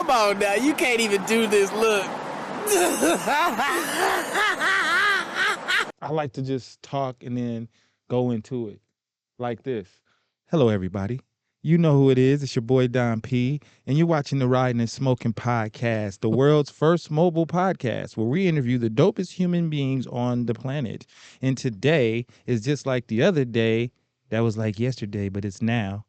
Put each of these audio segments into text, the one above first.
Come on now, you can't even do this. Look. I like to just talk and then go into it like this. Hello, everybody. You know who it is. It's your boy Don P, and you're watching the Riding and Smoking Podcast, the world's first mobile podcast where we interview the dopest human beings on the planet. And today is just like the other day. That was like yesterday, but it's now.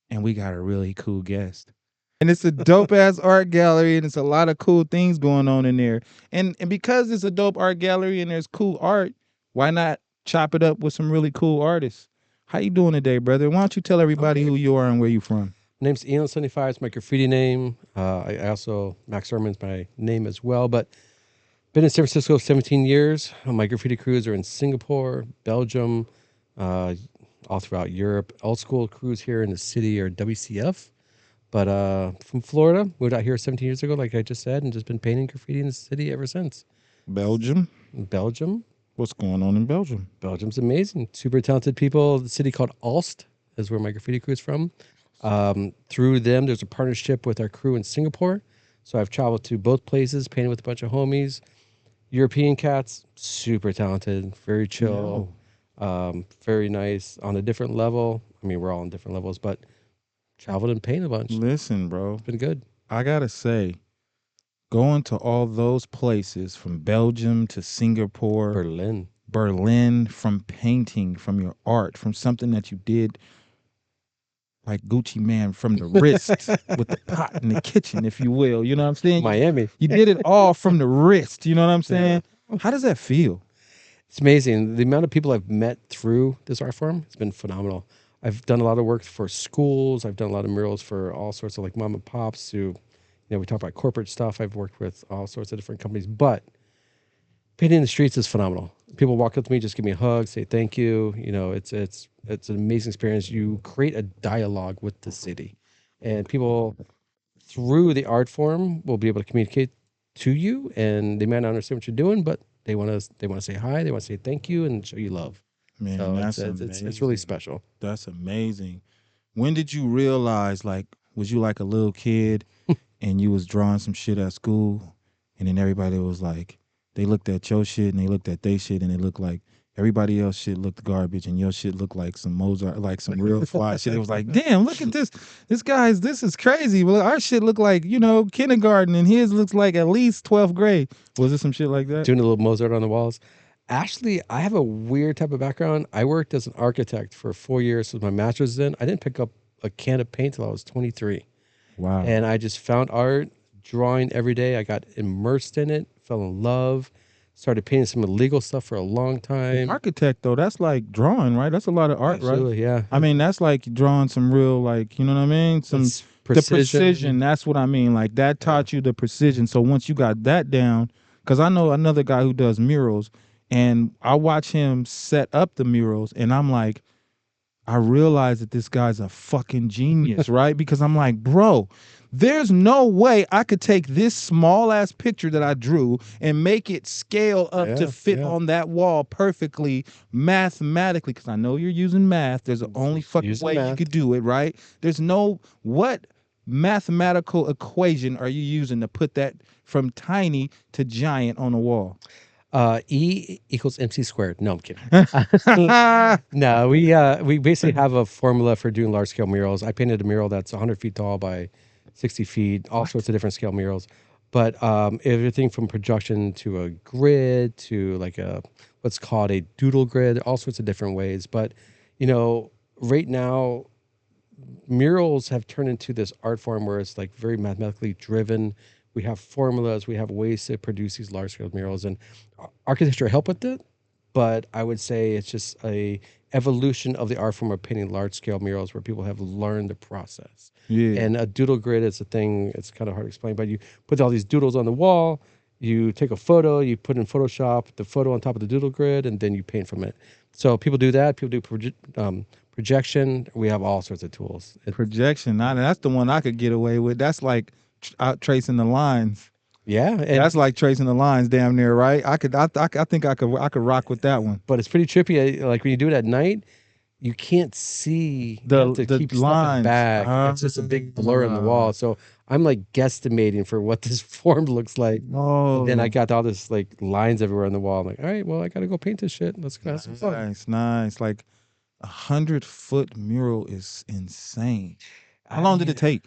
And we got a really cool guest. And it's a dope ass art gallery, and it's a lot of cool things going on in there. And because it's a dope art gallery and there's cool art, why not chop it up with some really cool artists? How you doing today, brother? Why don't you tell everybody who you are and where you from? Name's Ehrman75. It's my graffiti name. I also, Max Ehrman's my name as well. But been in San Francisco 17 years. My graffiti crews are in Singapore, Belgium, all throughout Europe. Old school crews here in the city are WCF. But from Florida, moved out here 17 years ago, like I just said, and just been painting graffiti in the city ever since. Belgium? Belgium. What's going on in Belgium? Belgium's amazing. Super talented people. The city called Alst is where my graffiti crew is from. Through them, there's a partnership with our crew in Singapore. So I've traveled to both places, painted with a bunch of homies. European cats, super talented, very chill, very nice on a different level. I mean, we're all on different levels, but traveled and painted a bunch. Listen, bro. It's been good. I got to say, going to all those places from Belgium to Singapore, Berlin, from painting, from your art, from something that you did like Gucci Man from the wrist with the pot in the kitchen, if you will. You know what I'm saying? Miami. You did it all from the wrist. You know what I'm saying? Yeah. How does that feel? It's amazing. The amount of people I've met through this art form has been phenomenal. I've done a lot of work for schools. I've done a lot of murals for all sorts of like mom and pops who, we talk about corporate stuff. I've worked with all sorts of different companies, but painting in the streets is phenomenal. People walk up to me, just give me a hug, say thank you. It's an amazing experience. You create a dialogue with the city, and people through the art form will be able to communicate to you, and they might not understand what you're doing, but they want to say hi, they want to say thank you, and show you love. Man, so that's amazing. It's really special. That's amazing. When did you realize, like, was you like a little kid and you was drawing some shit at school, and then everybody was like, they looked at your shit and they looked at their shit and it looked like everybody else shit looked garbage and your shit looked like some Mozart, like some real fly shit. It was like, damn, look at this. This is crazy. Well, our shit looked like, kindergarten, and his looks like at least 12th grade. Was it some shit like that? Doing a little Mozart on the walls. Actually, I have a weird type of background. I worked as an architect for 4 years since my master's is in. I didn't pick up a can of paint till I was 23. Wow. And I just found art, drawing every day. I got immersed in it, fell in love, started painting some illegal stuff for a long time. Architect, though, that's like drawing, right? That's a lot of art, Absolutely, right? Yeah. I mean, that's like drawing some real, like, you know what I mean? Some precision. The precision, that's what I mean. Like, that taught you the precision. So once you got that down, because I know another guy who does murals, and I watch him set up the murals, and I'm like, I realize that this guy's a fucking genius, right? Because I'm like, bro, there's no way I could take this small ass picture that I drew and make it scale up to fit on that wall perfectly mathematically. Because I know you're using math. There's the only fucking way you could do it, right? There's no, what mathematical equation are you using to put that from tiny to giant on a wall? E equals MC squared. No, I'm kidding. No, we basically have a formula for doing large scale murals. I painted a mural that's 100 feet tall by 60 feet, all sorts of different scale murals. But everything from projection to a grid to like what's called a doodle grid, all sorts of different ways. But, right now, murals have turned into this art form where it's like very mathematically driven. We have formulas, we have ways to produce these large scale murals, and architecture help with it. But I would say it's just a evolution of the art form of painting large scale murals where people have learned the process. Yeah. And a doodle grid is a thing, it's kind of hard to explain, but you put all these doodles on the wall, you take a photo, you put in Photoshop the photo on top of the doodle grid, and then you paint from it. So people do that. People do projection. We have all sorts of tools. Projection, that's the one I could get away with. That's like out tracing the lines. Yeah, that's like tracing the lines, damn near, right? I think I could rock with that one. But it's pretty trippy. Like when you do it at night, you can't see you the have to keep stepping lines. back. It's just a big blur in the wall. So I'm like guesstimating for what this form looks like. And then I got all this like lines everywhere on the wall. I'm like, all right, well, I gotta go paint this shit. Let's go have some fun. Nice. Like 100-foot mural is insane. How long did it take?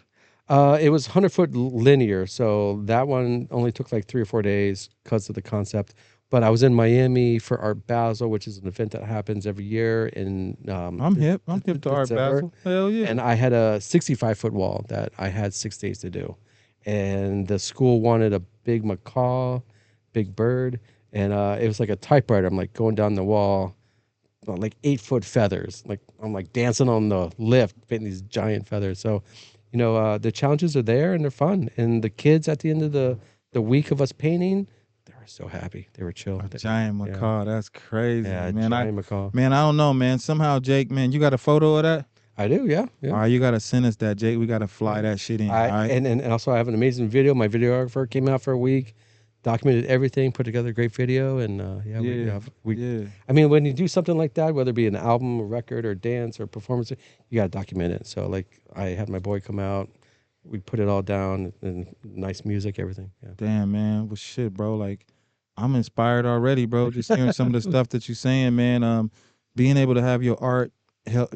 It was 100-foot linear, so that one only took like 3 or 4 days because of the concept. But I was in Miami for Art Basel, which is an event that happens every year in I'm hip to Art Basel. Hell yeah. And I had a 65-foot wall that I had 6 days to do. And the school wanted a big macaw, big bird, and it was like a typewriter. I'm like going down the wall, like 8-foot feathers. Like I'm like dancing on the lift, painting these giant feathers. So, the challenges are there and they're fun. And the kids at the end of the week of us painting, they were so happy. They were chill. A giant macaw. That's crazy, man. Giant macaw. Man, I don't know, man. Somehow, Jake, man, you got a photo of that? I do, yeah. All right, you gotta send us that, Jake. We gotta fly that shit in. All right? And also I have an amazing video. My videographer came out for a week, documented everything, put together a great video, and I mean, when you do something like that, whether it be an album, a record, or dance, or performance, you gotta document it. So like I had my boy come out, we put it all down, and nice music, everything. Yeah. Damn, man. Well, shit, bro. Like, I'm inspired already, bro. Just hearing some of the stuff that you're saying, man. Being able to have your art help,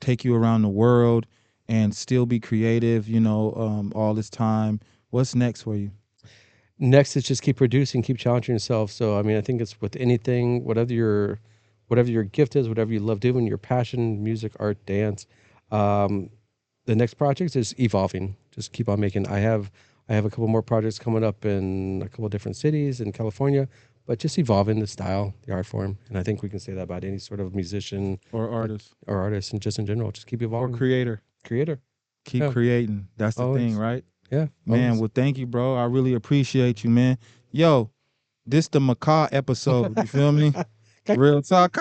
take you around the world and still be creative, all this time. What's next for you? Next is just keep producing, keep challenging yourself. So I mean, I think it's with anything, whatever your gift is, whatever you love doing, your passion, music, art, dance. The next project is evolving. Just keep on making. I have a couple more projects coming up in a couple of different cities in California, but just evolving the style, the art form. And I think we can say that about any sort of musician or artist, and just in general. Just keep evolving. Or creator. Keep creating. That's the thing, right? Yeah. Man, always. well, thank you, bro. I really appreciate you, man. Yo, this the macaw episode. You feel me? Real talk.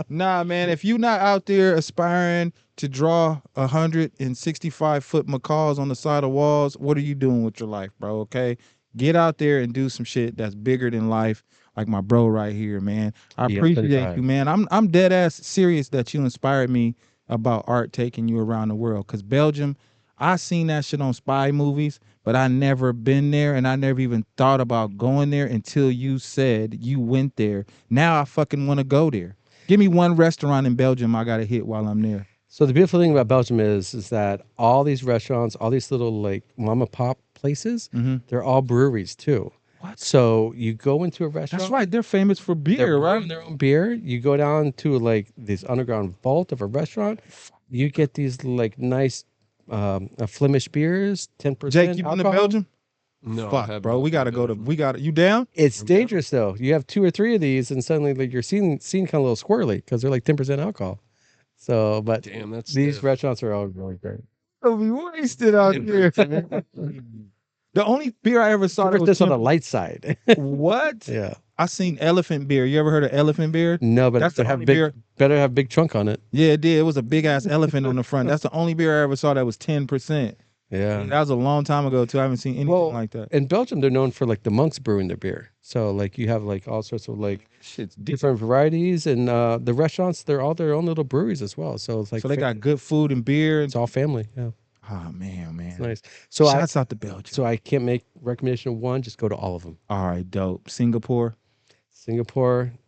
Nah, man, if you're not out there aspiring to draw 165-foot macaws on the side of walls, what are you doing with your life, bro? Okay, get out there and do some shit that's bigger than life, like my bro right here, man. I appreciate you, man. I'm dead ass serious that you inspired me about art taking you around the world. Cause Belgium, I seen that shit on spy movies, but I never been there, and I never even thought about going there until you said you went there. Now I fucking want to go there. Give me one restaurant in Belgium I gotta hit while I'm there. So the beautiful thing about Belgium is that all these restaurants, all these little like mom and pop places, they're all breweries too. What? So you go into a restaurant. That's right. They're famous for beer, right? Their own beer. You go down to like this underground vault of a restaurant. You get these like nice Flemish beers, 10%. Jake, you been to Belgium? No, fuck, bro. We gotta go to. You down? It's dangerous though. You have 2 or 3 of these, and suddenly like you're seeing kind of a little squirrely because they're like 10% alcohol. So, but damn, these restaurants are all really great. I'll be wasted out here. The only beer I ever saw that was this on the light side. What? Yeah. I seen elephant beer. You ever heard of elephant beer? No, but that's the have beer. Better have big trunk on it. Yeah, it did. It was a big ass elephant on the front. That's the only beer I ever saw that was 10%. Yeah. That was a long time ago too. I haven't seen anything like that. In Belgium, they're known for like the monks brewing their beer. So like you have like all sorts of like different varieties, and the restaurants, they're all their own little breweries as well. So it's like they got good food and beer. It's all family. Yeah. Oh man. It's nice. So shouts out to Belgium. So I can't make recommendation of one. Just go to all of them. All right, dope. Singapore,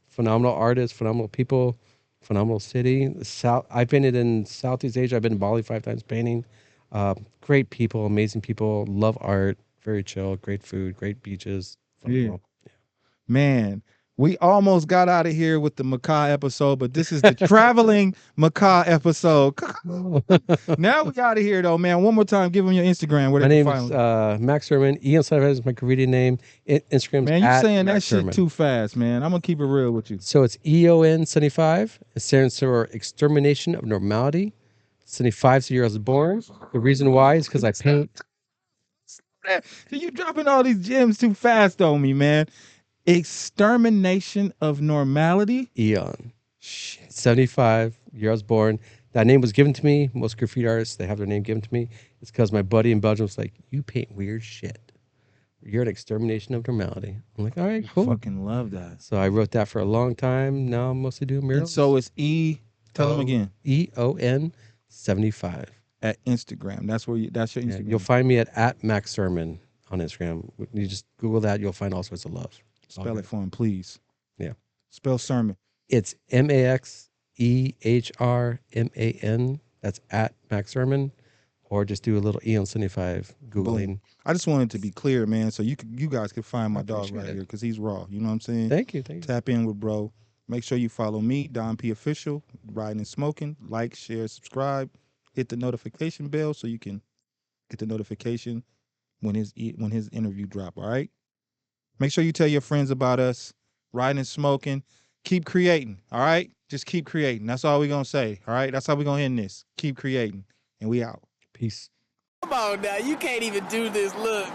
phenomenal artists, phenomenal people, phenomenal city. I've been in Southeast Asia. I've been in Bali 5 times painting. Great people, amazing people. Love art. Very chill. Great food. Great beaches. Yeah. Man, we almost got out of here with the macaw episode, but this is the traveling macaw episode. Now we out of here though, man. One more time, give them your Instagram. My name is Max Ehrman. Ehrman is my graffiti name. Instagram. Man, you saying that shit too fast, man. I'm gonna keep it real with you. So it's EON75. It stands for Extermination of Normality. 75 years I was born. The reason why is because I paint. You dropping all these gems too fast on me, man. Extermination of Normality. Eon. Shit. 75 years I was born. That name was given to me. Most graffiti artists, they have their name given to me. It's because my buddy in Belgium was like, you paint weird shit. You're an extermination of normality. I'm like, all right, cool. Fucking love that. So I wrote that for a long time. Now I'm mostly doing murals. And so it's tell them again. EON75 at Instagram. That's your Instagram. Yeah, you'll find me at Max Ehrman on Instagram. You just Google that. You'll find all sorts of love. Spell it for him, please. Yeah. Spell sermon. It's MAXEHRMAN. That's at Max Ehrman. Or just do a little EON75 Googling. Boom. I just wanted to be clear, man, so you guys could find my dog right here because he's raw. You know what I'm saying? Thank you. Tap in with bro. Make sure you follow me, Don P Official, Riding and Smoking. Like, share, subscribe. Hit the notification bell so you can get the notification when his interview drop. All right. Make sure you tell your friends about us, Riding and Smoking. Keep creating. All right. Just keep creating. That's all we're gonna say. All right. That's how we're gonna end this. Keep creating, and we out. Peace. Come on now, you can't even do this. Look.